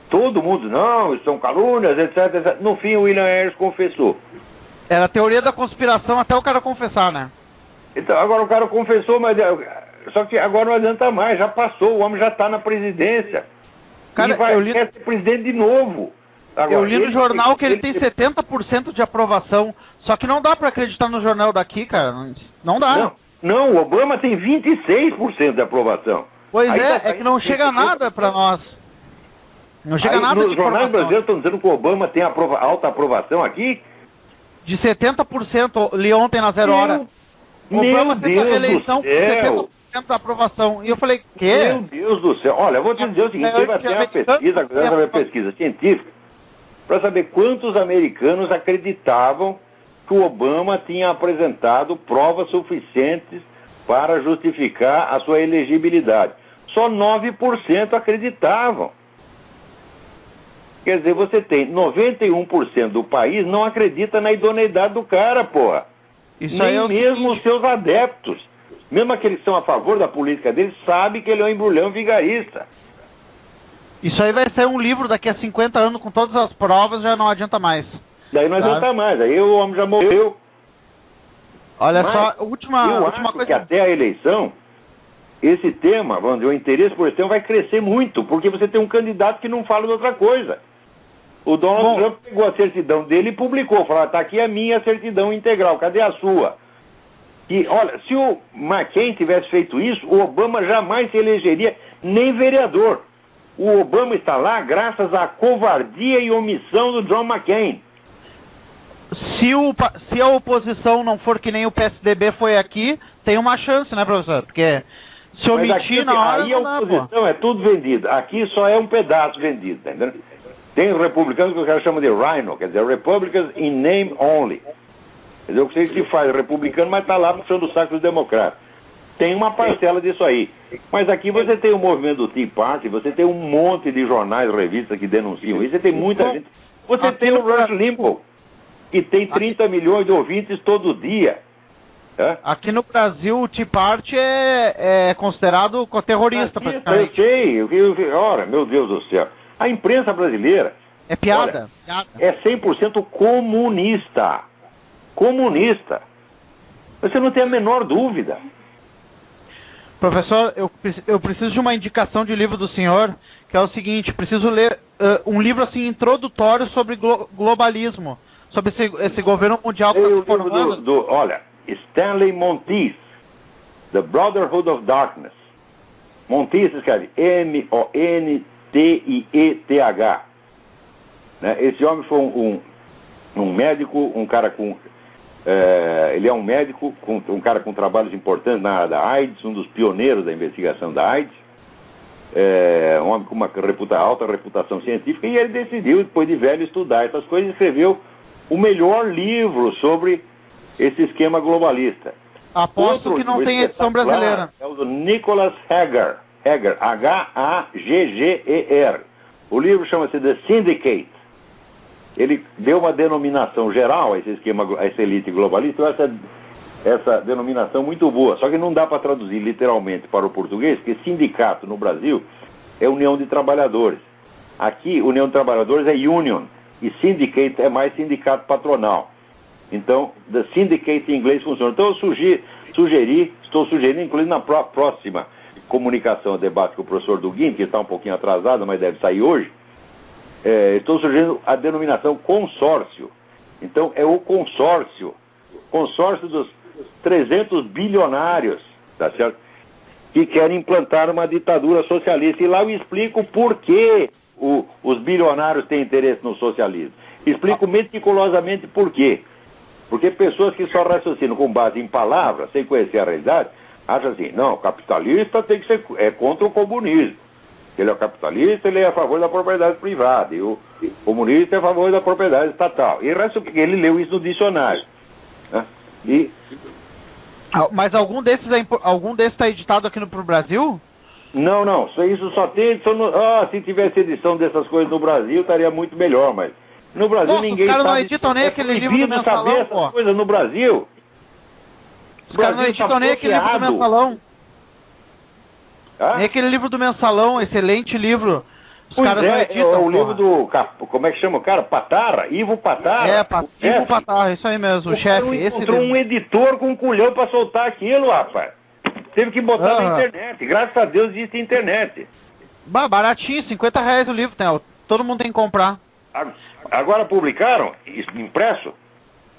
Todo mundo, não, isso são calúnias, etc, etc. No fim, o William Ayers confessou. Era a teoria da conspiração até o cara confessar, né? Então, agora o cara confessou, mas só que agora não adianta mais, já passou, o homem já está na presidência. Cara, e quer ser presidente de novo. Agora, eu li no jornal que ele tem 70% de aprovação, só que não dá para acreditar no jornal daqui, cara. Não dá. Não, o Obama tem 26% de aprovação. Pois é que não chega nada para nós. Não chega nada de informação. Os jornais brasileiros estão dizendo que o Obama tem alta aprovação aqui? De 70%, li ontem na 0 hora. O Obama teve a eleição com 70% da aprovação. E eu falei, quê? Meu Deus do céu. Olha, eu vou te dizer o seguinte, teve até uma pesquisa científica para saber quantos americanos acreditavam que o Obama tinha apresentado provas suficientes para justificar a sua elegibilidade. Só 9% acreditavam. Quer dizer, você tem 91% do país não acredita na idoneidade do cara, porra. Isso nem mesmo os seus adeptos. Mesmo aqueles que são a favor da política dele, sabem que ele é um embrulhão vigarista. Isso aí vai ser um livro daqui a 50 anos com todas as provas, já não adianta mais. Daí não adianta mais, aí o homem já morreu. Olha só, última coisa. Que até a eleição, esse tema, vamos dizer, o interesse por esse tema vai crescer muito, porque você tem um candidato que não fala de outra coisa. O Donald Trump pegou a certidão dele e publicou, falou, está aqui a minha certidão integral, cadê a sua? E, olha, se o McCain tivesse feito isso, o Obama jamais se elegeria nem vereador. O Obama está lá graças à covardia e omissão do John McCain. Se a oposição não for que nem o PSDB foi aqui, tem uma chance, né, professor? Porque se omitir na hora... Aí a oposição é tudo vendido. Aqui só é um pedaço vendido, tá entendendo? Tem os republicanos que os caras chamam de Rhino, quer dizer, Republicans in name only. Quer dizer, eu sei que faz republicano, mas está lá puxando o saco dos democratas. Tem uma parcela disso aí. Mas aqui você tem o movimento do Tea Party, você tem um monte de jornais, revistas que denunciam isso, você tem muita gente. Você tem o Rush Limbaugh, que tem 30 milhões de ouvintes todo dia. É? Aqui no Brasil, o Tea Party é considerado terrorista, praticamente. Eu sei. Ora, meu Deus do céu. A imprensa brasileira... É piada. É 100% comunista. Comunista. Você não tem a menor dúvida. Professor, eu preciso de uma indicação de livro do senhor, que é o seguinte, preciso ler um livro assim introdutório sobre globalismo, sobre esse governo mundial que está se formando. Olha, Stanley Monteith, The Brotherhood of Darkness. Monteith se escreve M-O-N-T-I-E-T-H. Né? Esse homem foi um médico, um cara com Ele é um médico, um cara com trabalhos importantes na área da AIDS, um dos pioneiros da investigação da AIDS, um homem com uma alta reputação científica, e ele decidiu, depois de velho, estudar essas coisas e escreveu o melhor livro sobre esse esquema globalista. Aposto que não tem edição brasileira. É o do Nicholas Hagger, Hagger. O livro chama-se The Syndicate. Ele deu uma denominação geral a esse esquema, a essa elite globalista, essa denominação muito boa. Só que não dá para traduzir literalmente para o português, porque sindicato no Brasil é união de trabalhadores. Aqui, união de trabalhadores é union, e syndicate é mais sindicato patronal. Então, the syndicate em inglês funciona. Então, eu estou sugerindo, inclusive na próxima comunicação, debate com o professor Duguin, que está um pouquinho atrasado, mas deve sair hoje, estou sugerindo a denominação consórcio. Então, é o consórcio dos 300 bilionários, tá certo? Que querem implantar uma ditadura socialista. E lá eu explico por que os bilionários têm interesse no socialismo. Explico meticulosamente por quê. Porque pessoas que só raciocinam com base em palavras, sem conhecer a realidade, acham assim, não, o capitalista tem que ser contra o comunismo. Ele é o capitalista, ele é a favor da propriedade privada, e o comunista é a favor da propriedade estatal. E o resto, ele leu isso no dicionário. Né? Mas algum desses está editado aqui pro Brasil? Não. Isso só tem edição se tivesse edição dessas coisas no Brasil, estaria muito melhor, mas no Brasil ninguém sabe. Os caras não editam nem aquele livro do Mensalão, saber essas coisas no Brasil. Os caras não editam nem aquele livro do Mensalão. Nem aquele livro do Mensalão, excelente livro. Os caras não editam, é o livro do... Como é que chama o cara? Patarra? Ivo Patarra? Ivo Patarra, isso aí mesmo, o chefe. Encontrou um editor com um culhão pra soltar aquilo, rapaz. Teve que botar na internet. Graças a Deus existe internet. Baratinho, R$50 o livro, né? Todo mundo tem que comprar. Agora publicaram? Impresso?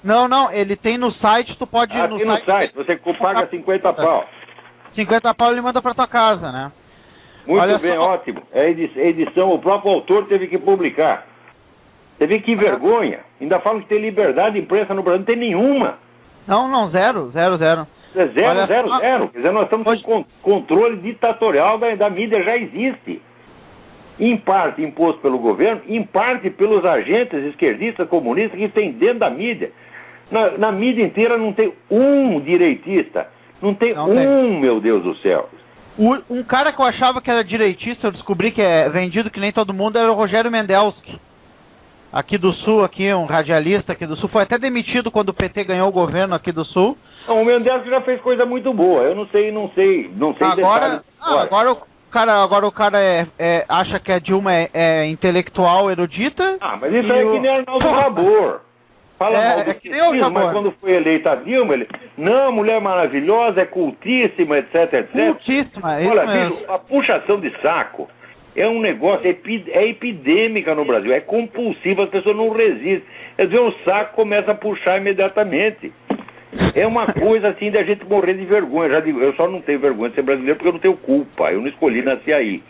Não, ele tem no site, tu pode ir no site. Você paga 50 pau. 50 pau ele manda pra tua casa, né? Muito bem, ótimo. É edição, o próprio autor teve que publicar. Você vê que vergonha. Ainda falam que tem liberdade de imprensa no Brasil, não tem nenhuma. Não, zero. É zero. Quer dizer, nós estamos com controle ditatorial da mídia, já existe. Em parte imposto pelo governo, em parte pelos agentes esquerdistas, comunistas que tem dentro da mídia. Na mídia inteira não tem um direitista. Não tem. Meu Deus do céu. Um cara que eu achava que era direitista, eu descobri que é vendido que nem todo mundo, era o Rogério Mendelski. Aqui do Sul, um radialista aqui do Sul. Foi até demitido quando o PT ganhou o governo aqui do Sul. Não, o Mendelski já fez coisa muito boa. Eu não sei agora o cara acha que a Dilma é intelectual, erudita. Mas isso aí é que nem Arnaldo Rabor. Fala mal do Dilma, mas quando foi eleita a Dilma, ele... Não, mulher maravilhosa, é cultíssima, etc. Cultíssima, Olha, bicho, a puxação de saco é um negócio, é epidêmica no Brasil, é compulsiva, as pessoas não resistem. Eles veem um saco, começa a puxar imediatamente. É uma coisa assim de a gente morrer de vergonha. Já digo, eu só não tenho vergonha de ser brasileiro porque eu não tenho culpa, eu não escolhi nascer aí.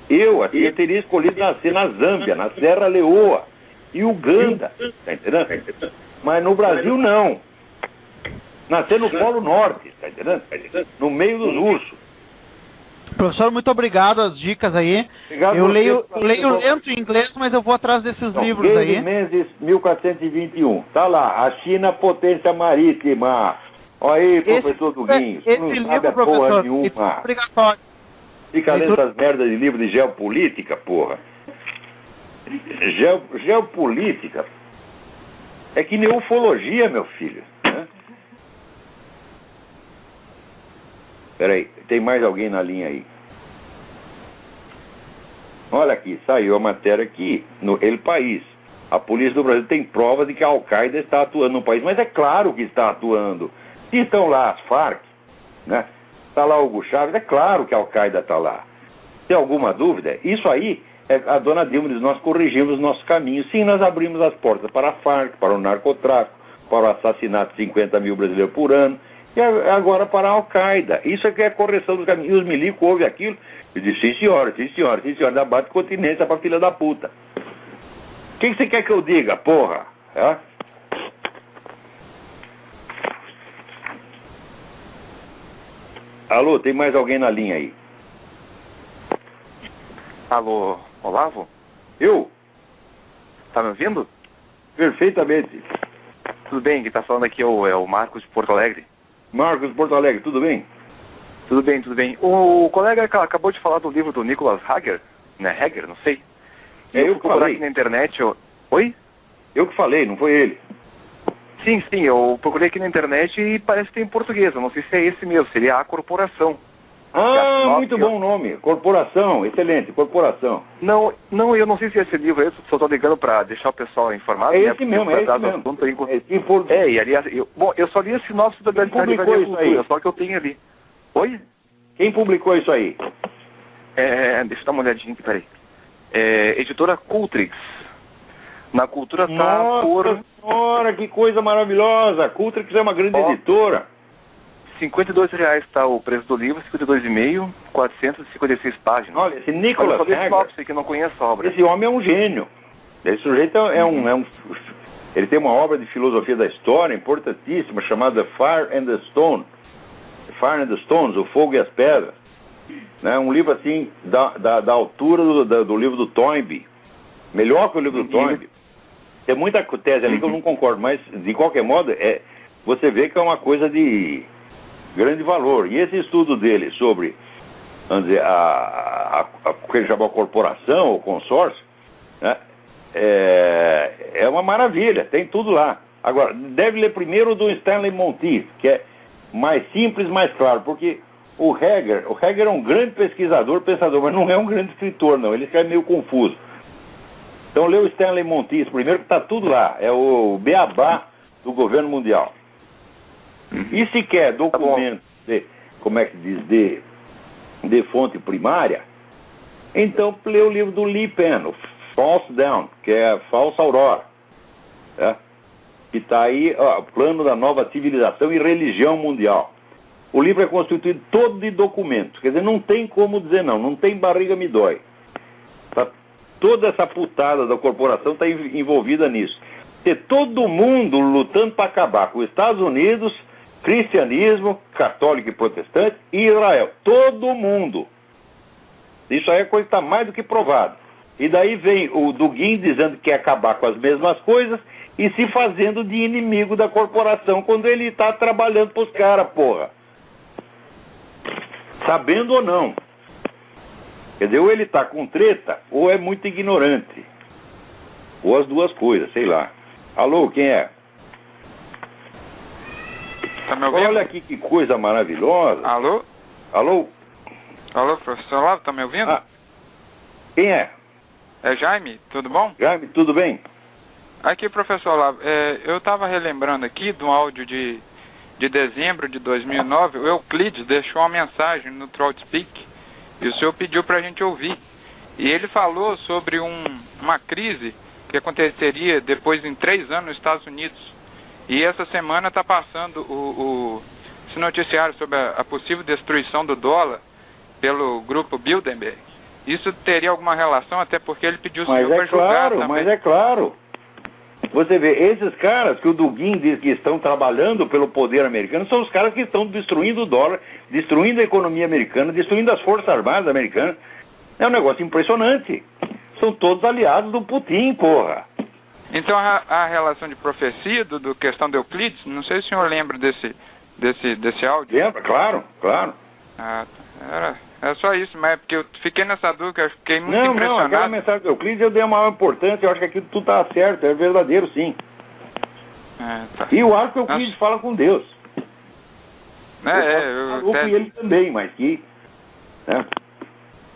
Eu teria escolhido nascer na Zâmbia, na Serra Leoa e Uganda, tá entendendo? Mas no Brasil não. Nascer no Polo Norte, tá entendendo? No meio dos ursos. Professor, muito obrigado, as dicas aí. Obrigado. Eu leio lento em inglês, mas eu vou atrás desses livros aí. Gay Menzies, 1421. Tá lá, a China potência marítima. Olha aí, professor Duguinho. Esse não livro, sabe a porra nenhuma. É obrigatório. Fica lendo essas merdas de livro de geopolítica, porra. Geopolítica é que nem ufologia, meu filho. Né? Peraí, tem mais alguém na linha aí? Olha aqui, saiu a matéria aqui no El País. A polícia do Brasil tem provas de que a Al-Qaeda está atuando no país, mas é claro que está atuando. Se estão lá as Farc, né? Está lá o Hugo Chávez, é claro que a Al-Qaeda está lá. Tem alguma dúvida? Isso aí, a dona Dilma diz, nós corrigimos os nossos caminhos. Sim, nós abrimos as portas para a Farc, para o narcotráfico, para o assassinato de 50 mil brasileiros por ano, e agora para a Al-Qaeda. Isso é que é a correção dos caminhos. E os milicos ouvem aquilo e dizem, sim senhora, dá bate continência para filha da puta. O que você quer que eu diga, porra? Alô, tem mais alguém na linha aí? Alô, Olavo? Eu? Tá me ouvindo? Perfeitamente. Tudo bem, quem tá falando aqui é o Marcos de Porto Alegre. Marcos, Porto Alegre, tudo bem? Tudo bem, tudo bem. O colega acabou de falar do livro do Nicholas Hager, né? Hager, não sei. É eu fui que procurar falei. aqui na internet. Oi? Eu que falei, não foi ele. Sim, eu procurei aqui na internet e parece que tem em português. Eu não sei se é esse mesmo, seria A Corporação. Ah, muito bom o nome. Corporação, excelente, Corporação. Não, eu não sei se é esse livro, eu só tô ligando pra deixar o pessoal informado. É né, esse porque mesmo, eu é esse tratado do mesmo. assunto aí. É, em português. E aliás, eu só li a sinopse da publicou isso aí? Cultura, só que eu tenho ali. Oi? Quem publicou isso aí? Deixa eu dar uma olhadinha aqui, peraí. Editora Cultrix. Na Cultura tá Nossa por senhora, que coisa maravilhosa. A Cultrix é uma grande editora. R$52 tá o preço do livro, 52,5, 456 páginas. Olha, esse Olha, Nicholas só dei Hager, sinopse que eu não conheço a obra. esse homem é um gênio. Esse sujeito ele tem uma obra de filosofia da história importantíssima chamada Fire and the Stone. Fire and the Stones, O Fogo e as Pedras. Né? Um livro assim, da altura do livro do Toynbee. Melhor que o livro do Toynbee. Tem muita tese ali que eu não concordo, mas de qualquer modo, você vê que é uma coisa de grande valor. E esse estudo dele sobre, vamos dizer, o que ele chama de corporação ou consórcio, né? É uma maravilha, tem tudo lá. Agora, deve ler primeiro o do Stanley Monteith, que é mais simples, mais claro, porque o Hager é um grande pesquisador, pensador, mas não é um grande escritor, não. Ele escreve meio confuso. Então lê o Stanley Monteith primeiro, que está tudo lá. É o beabá do governo mundial. E se quer documento, como é que diz, de fonte primária, então lê o livro do Lee Penn, o False Dawn, que é a Falsa Aurora. Que está aí, o Plano da Nova Civilização e Religião Mundial. O livro é constituído todo de documentos. Quer dizer, não tem como dizer não tem barriga me dói. Toda essa putada da corporação está envolvida nisso. Ter todo mundo lutando para acabar com os Estados Unidos, cristianismo, católico e protestante, e Israel. Todo mundo. Isso aí é coisa que está mais do que provado. E daí vem o Dugin dizendo que quer acabar com as mesmas coisas e se fazendo de inimigo da corporação quando ele está trabalhando para os caras, porra. Sabendo ou não. Quer dizer, ou ele está com treta, ou é muito ignorante. Ou as duas coisas, sei lá. Alô, quem é? Tá me ouvindo? Olha aqui que coisa maravilhosa. Alô? Alô? Alô, professor Olavo, tá me ouvindo? Quem é? É Jaime, tudo bom? Jaime, tudo bem? Aqui, professor Olavo, eu estava relembrando aqui de um áudio de dezembro de 2009, o Euclides deixou uma mensagem no TrollSpeak e o senhor pediu para a gente ouvir. E ele falou sobre uma crise que aconteceria depois em 3 anos nos Estados Unidos. E essa semana está passando esse noticiário sobre a possível destruição do dólar pelo grupo Bilderberg. Isso teria alguma relação, até porque ele pediu o senhor para julgar também. Mas é claro. Você vê, esses caras que o Dugin diz que estão trabalhando pelo poder americano são os caras que estão destruindo o dólar, destruindo a economia americana, destruindo as forças armadas americanas. É um negócio impressionante. São todos aliados do Putin, porra. Então a relação de profecia do questão de Euclides, não sei se o senhor lembra desse áudio. Lembra? Claro. É só isso, mas é porque eu fiquei nessa dúvida, eu fiquei muito impressionado. Não, aquela mensagem do Euclides eu dei a maior importância, eu acho que aquilo tudo tá certo, é verdadeiro, sim. Tá. E eu acho que o Euclides fala com Deus. Eu e ele também, mas que... Né?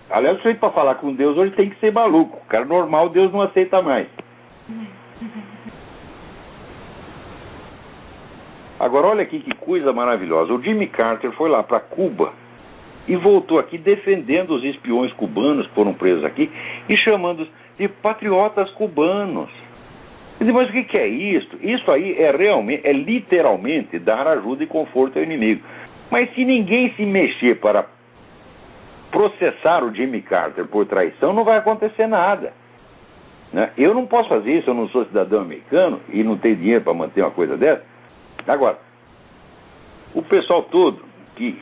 Aliás, o sujeito para falar com Deus hoje tem que ser maluco. O cara normal, Deus não aceita mais. Agora, olha aqui que coisa maravilhosa. O Jimmy Carter foi lá para Cuba e voltou aqui defendendo os espiões cubanos que foram presos aqui e chamando-os de patriotas cubanos. Mas o que é isso? Isso aí é literalmente dar ajuda e conforto ao inimigo. Mas se ninguém se mexer para processar o Jimmy Carter por traição, não vai acontecer nada. Né? Eu não posso fazer isso, eu não sou cidadão americano e não tenho dinheiro para manter uma coisa dessa. Agora, o pessoal todo que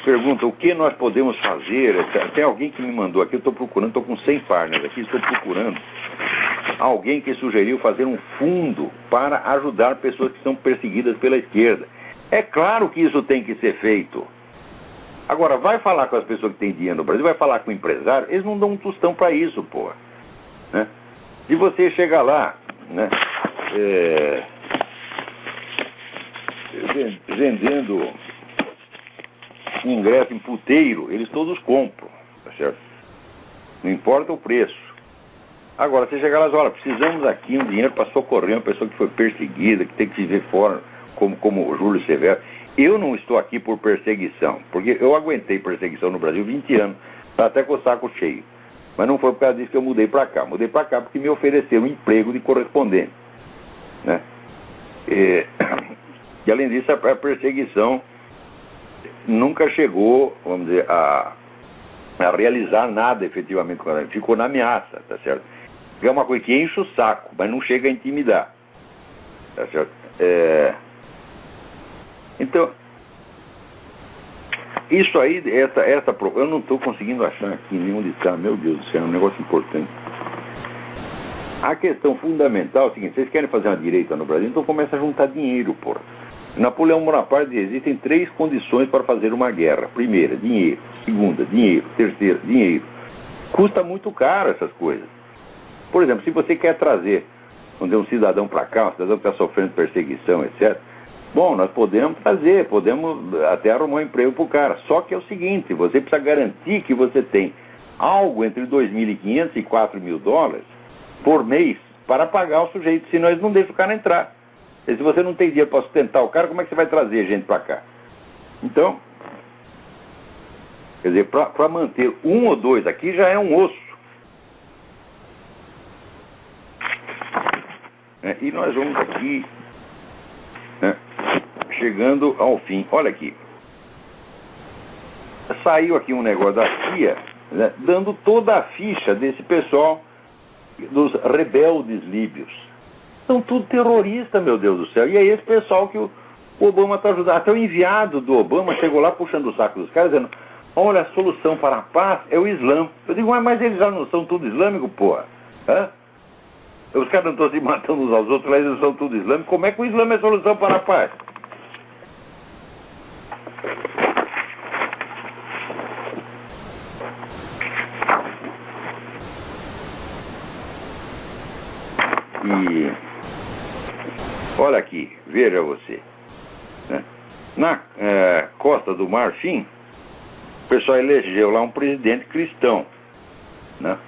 pergunta o que nós podemos fazer. Tem alguém que me mandou aqui, eu estou procurando, estou com 100 páginas aqui, estou procurando alguém que sugeriu fazer um fundo para ajudar pessoas que são perseguidas pela esquerda. É claro que isso tem que ser feito. Agora, vai falar com as pessoas que têm dinheiro no Brasil, vai falar com o empresário, eles não dão um tostão para isso, porra. Né? Se você chegar lá, né, vendendo ingresso em puteiro, eles todos compram, tá certo? Não importa o preço. Agora, você chegar lá e dizer, olha, precisamos aqui um dinheiro para socorrer uma pessoa que foi perseguida, que tem que viver fora, como o Júlio Severo. Eu não estou aqui por perseguição, porque eu aguentei perseguição no Brasil 20 anos, tá até com o saco cheio. Mas não foi por causa disso que eu mudei para cá. Mudei para cá porque me ofereceram um emprego de correspondente, né? E além disso, a perseguição nunca chegou, vamos dizer, a realizar nada efetivamente. Ficou na ameaça, tá certo? É uma coisa que enche o saco, mas não chega a intimidar, tá certo? Então, isso aí, eu não estou conseguindo achar aqui nenhum de está, meu Deus do céu, é um negócio importante. A questão fundamental é o seguinte: vocês querem fazer uma direita no Brasil, então começa a juntar dinheiro, porra. Napoleão Bonaparte diz: existem 3 condições para fazer uma guerra. Primeira, dinheiro. Segunda, dinheiro. Terceira, dinheiro. Custa muito caro essas coisas. Por exemplo, se você quer trazer, vamos dizer, um cidadão para cá, um cidadão que está sofrendo perseguição, etc., bom, nós podemos trazer, podemos até arrumar um emprego para o cara. Só que é o seguinte: você precisa garantir que você tem algo entre $2.500 e $4.000 por mês para pagar o sujeito, senão eles não deixam o cara entrar. E se você não tem dinheiro para sustentar o cara, como é que você vai trazer gente para cá? Então, quer dizer, para manter 1 ou 2 aqui já é um osso. E nós vamos aqui, né, chegando ao fim. Olha aqui. Saiu aqui um negócio da CIA, né, dando toda a ficha desse pessoal, dos rebeldes líbios. São tudo terroristas, meu Deus do céu. E é esse pessoal que o Obama está ajudando. Até o enviado do Obama chegou lá puxando o saco dos caras, dizendo: olha, a solução para a paz é o Islã. Eu digo: mas eles já não são tudo islâmico, porra? Hã? Os caras não estão se matando uns aos outros, mas eles são tudo islâmicos. Como é que o Islã é a solução para a paz? E olha aqui, veja você, né? Na Costa do Marfim, o pessoal elegeu lá um presidente cristão, né?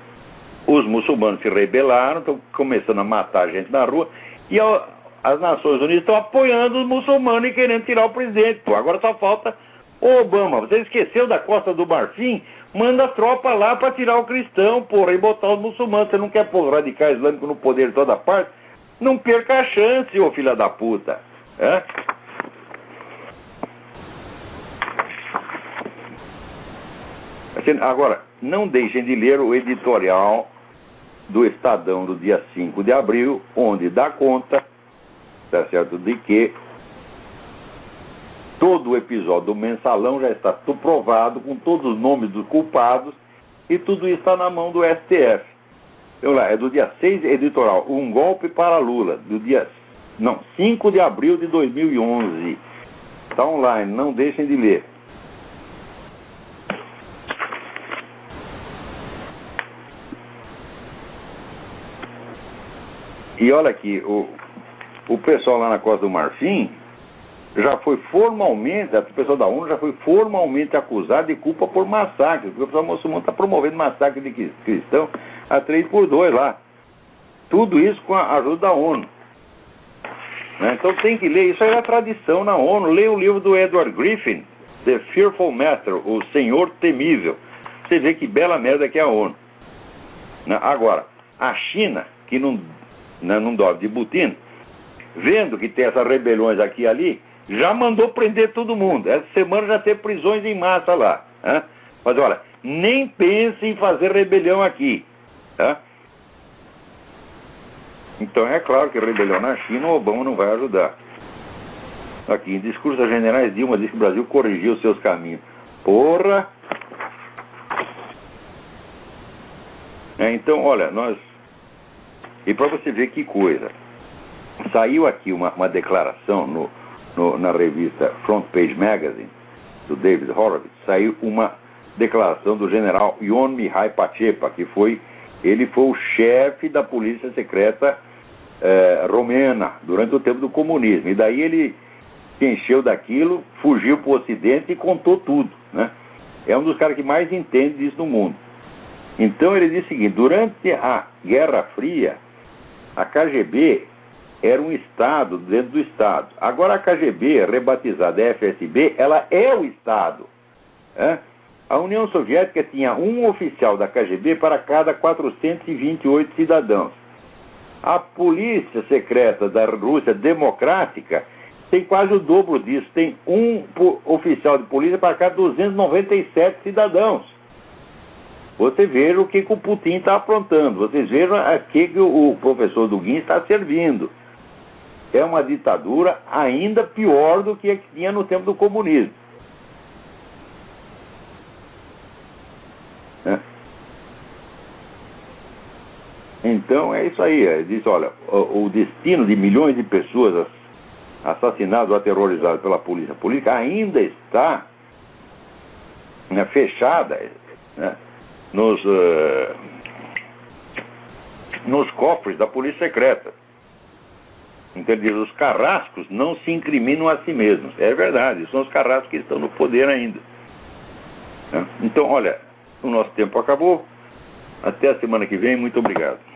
Os muçulmanos se rebelaram, estão começando a matar a gente na rua, e as Nações Unidas estão apoiando os muçulmanos e querendo tirar o presidente. Pô, agora só falta o Obama. Você esqueceu da Costa do Marfim? Manda a tropa lá para tirar o cristão, porra, e botar os muçulmanos. Você não quer pôr radical islâmico no poder de toda parte? Não perca a chance, ô filha da puta. É? Agora, não deixem de ler o editorial do Estadão do dia 5 de abril, onde dá conta, tá certo, de que todo o episódio do Mensalão já está provado, com todos os nomes dos culpados, e tudo isso está na mão do STF. Então, lá, é do dia 6, editorial, Um Golpe para Lula, do dia 5 de abril de 2011. Está online, não deixem de ler. E olha aqui, o pessoal lá na Costa do Marfim já foi formalmente, o pessoal da ONU já foi formalmente acusado de culpa por massacre, porque o pessoal muçulmano está promovendo massacre de cristão a 3x2 lá. Tudo isso com a ajuda da ONU. Né? Então tem que ler, isso aí é tradição na ONU. Leia o livro do Edward Griffin, The Fearful Master, o Senhor Temível. Você vê que bela merda que é a ONU. Né? Agora, a China, que não dorme de butina, vendo que tem essas rebeliões aqui e ali, já mandou prender todo mundo. Essa semana já tem prisões em massa lá. Né? Mas olha, nem pense em fazer rebelião aqui. Tá? Então é claro que rebelião na China o Obama não vai ajudar. Aqui, em discurso a generais, Dilma disse que o Brasil corrigiu seus caminhos. Porra! Então, olha, e para você ver que coisa, saiu aqui uma declaração na revista Front Page Magazine, do David Horowitz, saiu uma declaração do general Ion Mihai Pacepa, ele foi o chefe da polícia secreta romena durante o tempo do comunismo. E daí ele se encheu daquilo, fugiu para o Ocidente e contou tudo, né? É um dos caras que mais entende disso no mundo. Então ele diz o seguinte: durante a Guerra Fria, a KGB era um Estado dentro do Estado. Agora a KGB, rebatizada FSB, ela é o Estado. A União Soviética tinha um oficial da KGB para cada 428 cidadãos. A polícia secreta da Rússia Democrática tem quase o dobro disso. Tem um oficial de polícia para cada 297 cidadãos. Você veja o que o Putin está aprontando. Vocês vejam a que o professor Dugin está servindo. É uma ditadura ainda pior do que a que tinha no tempo do comunismo. Então é isso aí. Ele diz, olha, o destino de milhões de pessoas assassinadas ou aterrorizadas pela polícia política ainda está fechada, né, nos cofres da polícia secreta. Então ele diz, os carrascos não se incriminam a si mesmos. É verdade, são os carrascos que estão no poder ainda. Então, olha, o nosso tempo acabou. Até a semana que vem, muito obrigado.